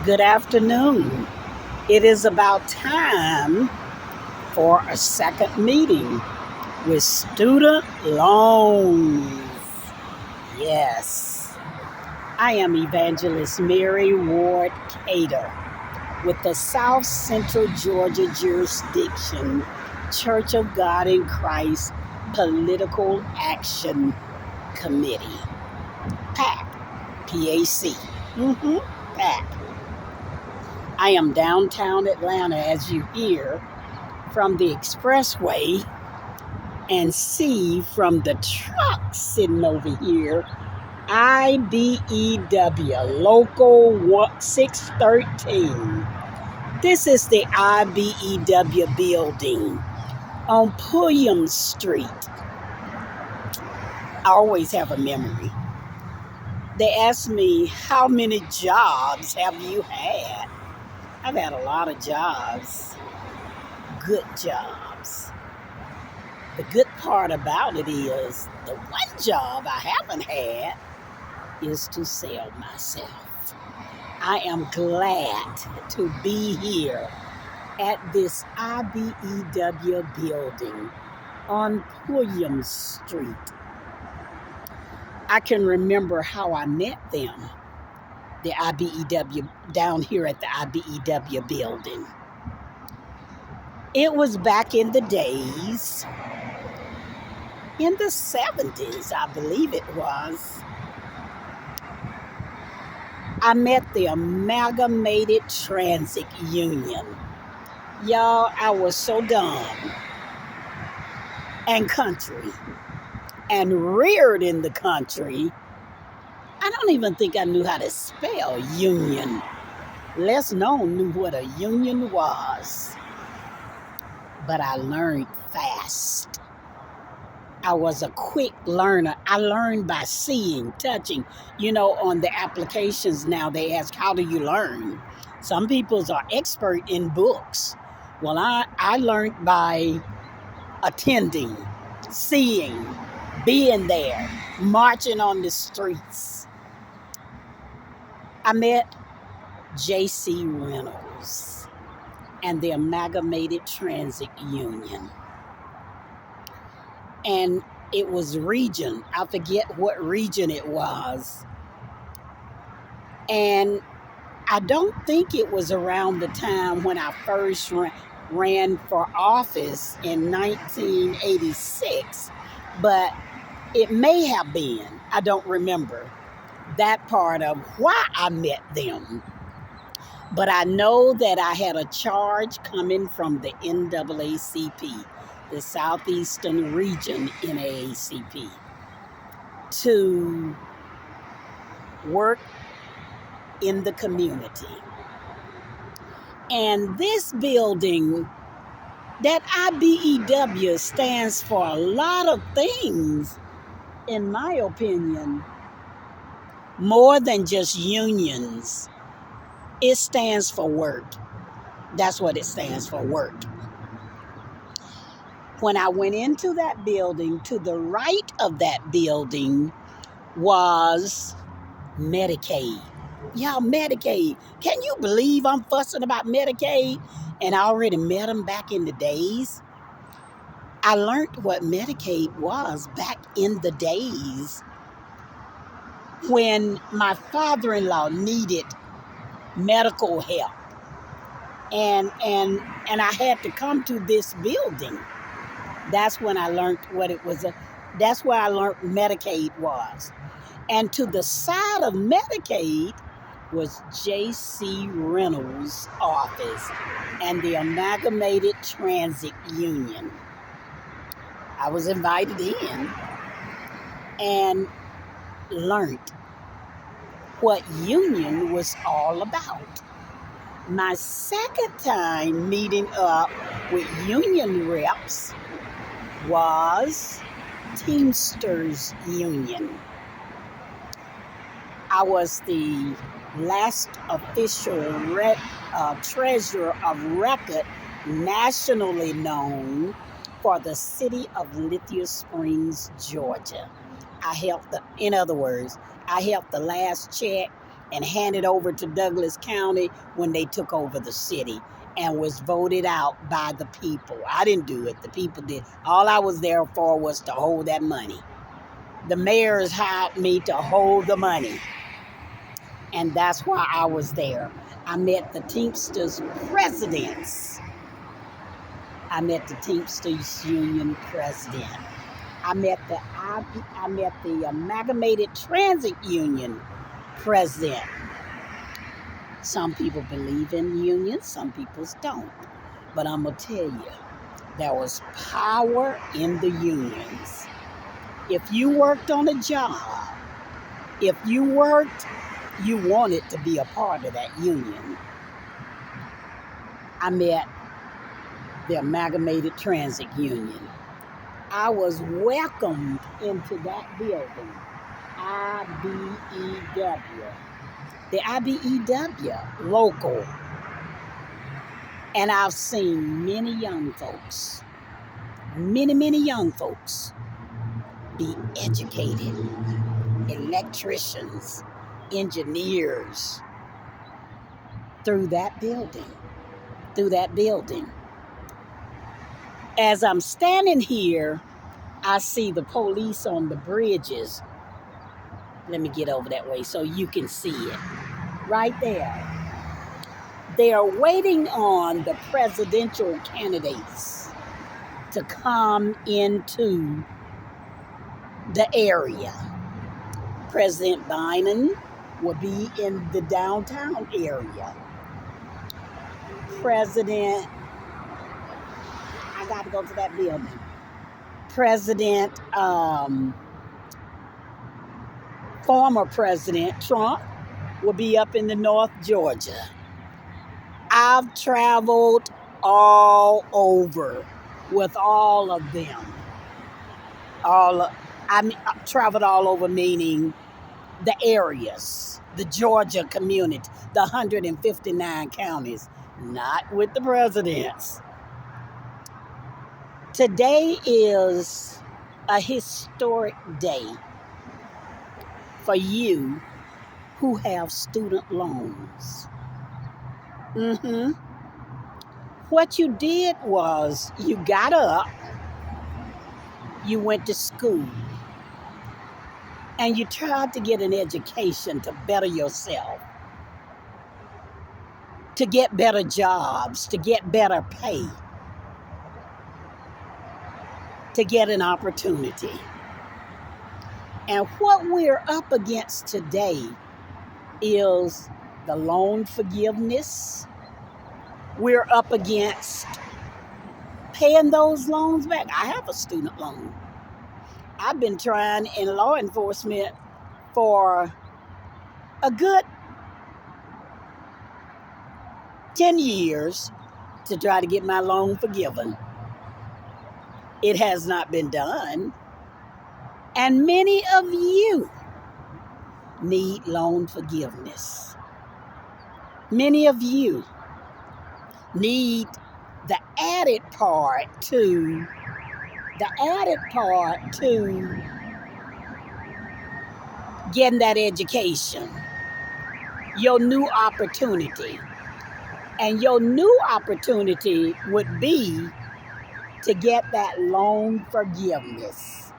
Good afternoon. It is about time for a second meeting with student loans. Yes, I am Evangelist Mary Ward Cater with the South Central Georgia Jurisdiction Church of God in Christ Political Action Committee. PAC. PAC. PAC. I am downtown Atlanta, as you hear from the expressway and see from the truck sitting over here, IBEW Local 613. This is the IBEW building on Pulliam Street. I always have a memory. They asked me, how many jobs have you had? I've had a lot of jobs. Good jobs. The good part about it is the one job I haven't had is to sell myself. I am glad to be here at this IBEW building on Pulliam Street. I can remember how I met them, the IBEW, down here at the IBEW building. It was back in the days, in the 70s, I believe it was. I met the Amalgamated Transit Union. Y'all, I was so dumb and country and reared in the country. I don't even think I knew how to spell union. Less known knew what a union was. But I learned fast. I was a quick learner. I learned by seeing, touching. You know, on the applications now, they ask, how do you learn? Some people are expert in books. Well, I learned by attending, seeing, being there, marching on the streets. I met J.C. Reynolds and the Amalgamated Transit Union. And it was region. I forget what region it was. And I don't think it was around the time when I first ran for office in 1986, but it may have been. I don't remember that part of why I met them. But I know that I had a charge coming from the NAACP, the Southeastern Region NAACP, to work in the community. And this building, that IBEW, stands for a lot of things, in my opinion, more than just unions. It stands for work. That's what it stands for, work. When I went into that building, to the right of that building was Medicaid. Y'all, Medicaid. Can you believe I'm fussing about Medicaid? And I already met them back in the days. I learned what Medicaid was back in the days when my father-in-law needed medical help. And I had to come to this building. That's when I learned what it was. That's where I learned Medicaid was. And to the side of Medicaid was J.C. Reynolds' office and the Amalgamated Transit Union. I was invited in and learned what union was all about. My second time meeting up with union reps was Teamsters Union. I was the last official treasurer of record nationally known for the city of Lithia Springs, Georgia. In other words, I helped the last check and handed over to Douglas County when they took over the city and was voted out by the people. I didn't do it. The people did. All I was there for was to hold that money. The mayors hired me to hold the money. And that's why I was there. I met the Teamsters presidents. I met the Teamsters Union president. I met the Amalgamated Transit Union president. Some people believe in unions, some people don't. But I'm going to tell you, there was power in the unions. If you worked on a job, if you worked, you wanted to be a part of that union. I met the Amalgamated Transit Union. I was welcomed into that building, IBEW. The IBEW local. And I've seen many young folks, many young folks be educated, electricians, engineers, through that building. As I'm standing here, I see the police on the bridges. Let me get over that way so you can see it. Right there. They are waiting on the presidential candidates to come into the area. President Biden will be in the downtown area. I got to go to that building. Former President Trump will be up in the North Georgia. I've traveled all over with all of them. I traveled all over, meaning the areas, the Georgia community, the 159 counties, not with the presidents. Today is a historic day for you who have student loans. What you did was you got up, you went to school, and you tried to get an education to better yourself, to get better jobs, to get better pay, to get an opportunity. And what we're up against today is the loan forgiveness. We're up against paying those loans back. I have a student loan. I've been trying in law enforcement for a good 10 years to try to get my loan forgiven. It has not been done. And many of you need loan forgiveness. Many of you need the added part to getting that education, your new opportunity. And your new opportunity would be to get that loan forgiveness.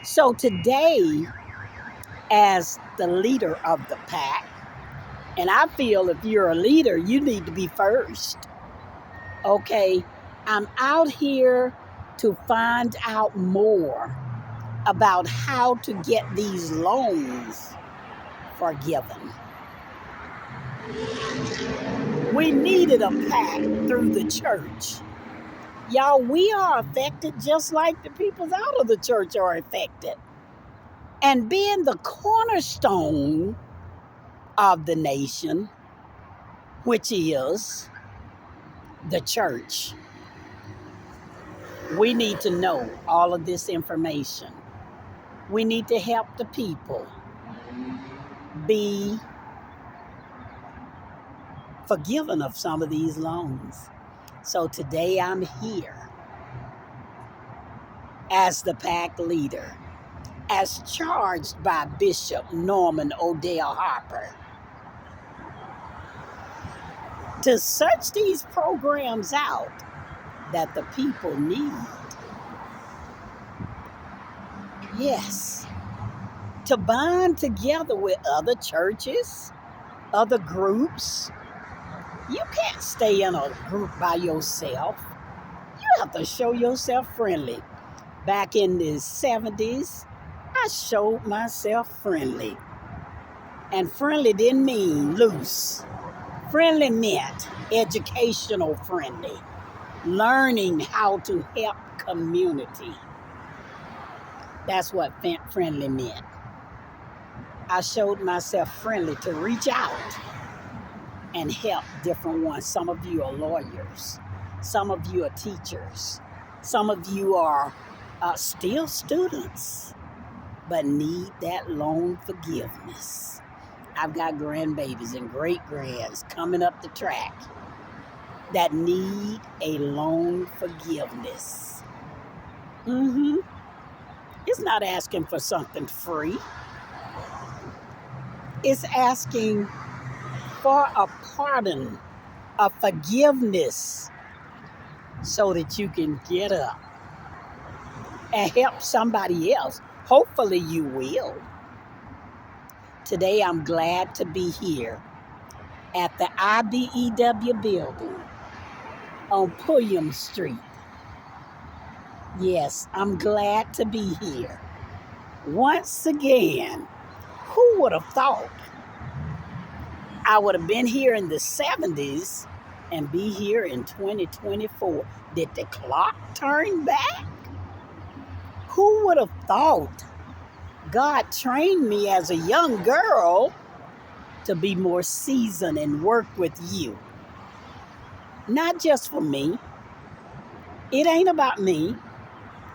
So today, as the leader of the PAC, and I feel if you're a leader, you need to be first. Okay, I'm out here to find out more about how to get these loans forgiven. We needed a PAC through the church. Y'all, we are affected just like the people out of the church are affected. And being the cornerstone of the nation, which is the church, we need to know all of this information. We need to help the people be forgiven of some of these loans. So today I'm here as the PAC leader, as charged by Bishop Norman Odell Harper, to search these programs out that the people need. Yes, to bond together with other churches, other groups. You can't stay in a group by yourself. You have to show yourself friendly. Back in the 70s, I showed myself friendly. And friendly didn't mean loose. Friendly meant educational friendly, learning how to help community. That's what friendly meant. I showed myself friendly to reach out and help different ones. Some of you are lawyers. Some of you are teachers. Some of you are still students, but need that loan forgiveness. I've got grandbabies and great-grands coming up the track that need a loan forgiveness. It's not asking for something free. It's asking for a pardon, a forgiveness, so that you can get up and help somebody else. Hopefully you will. Today I'm glad to be here at the IBEW building on Pulliam Street. Yes, I'm glad to be here. Once again, who would have thought I would have been here in the 70s and be here in 2024? Did the clock turn back? Who would have thought God trained me as a young girl to be more seasoned and work with you? Not just for me. It ain't about me.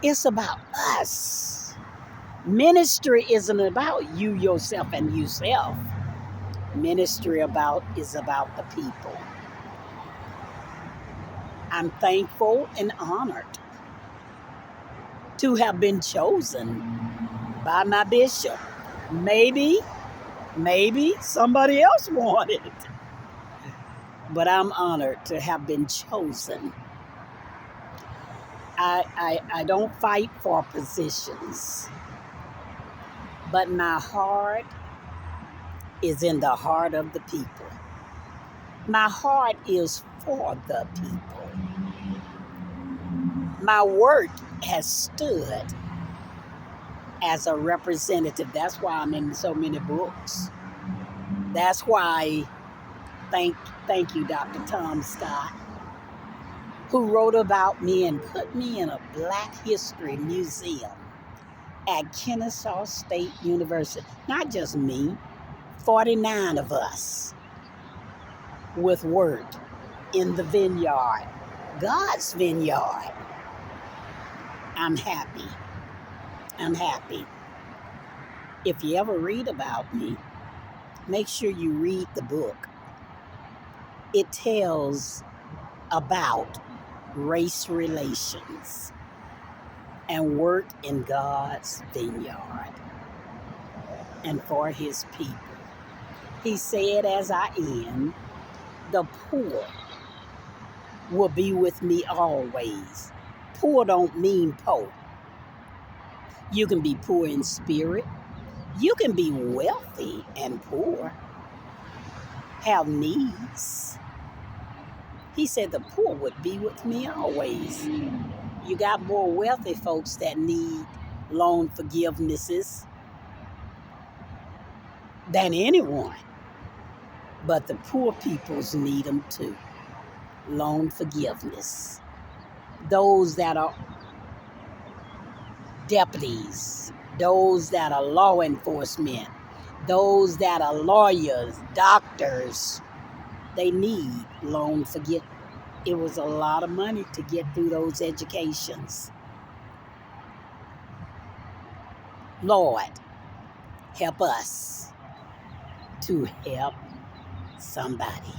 It's about us. Ministry isn't about you, yourself, and yourself. Ministry is about the people. I'm thankful and honored to have been chosen by my bishop. Maybe somebody else wanted it, but I'm honored to have been chosen. I don't fight for positions, but my heart is in the heart of the people. My heart is for the people. My work has stood as a representative. That's why I'm in so many books. That's why, thank you, Dr. Tom Scott, who wrote about me and put me in a Black History Museum at Kennesaw State University. Not just me, 49 of us with work in the vineyard, God's vineyard. I'm happy. I'm happy. If you ever read about me, make sure you read the book. It tells about race relations and work in God's vineyard and for his people. He said, as I end, the poor will be with me always. Poor don't mean poor. You can be poor in spirit. You can be wealthy and poor, have needs. He said the poor would be with me always. You got more wealthy folks that need loan forgivenesses than anyone. But the poor peoples need them too. Loan forgiveness. Those that are deputies, those that are law enforcement, those that are lawyers, doctors, they need loan forgiveness. It was a lot of money to get through those educations. Lord, help us to help somebody.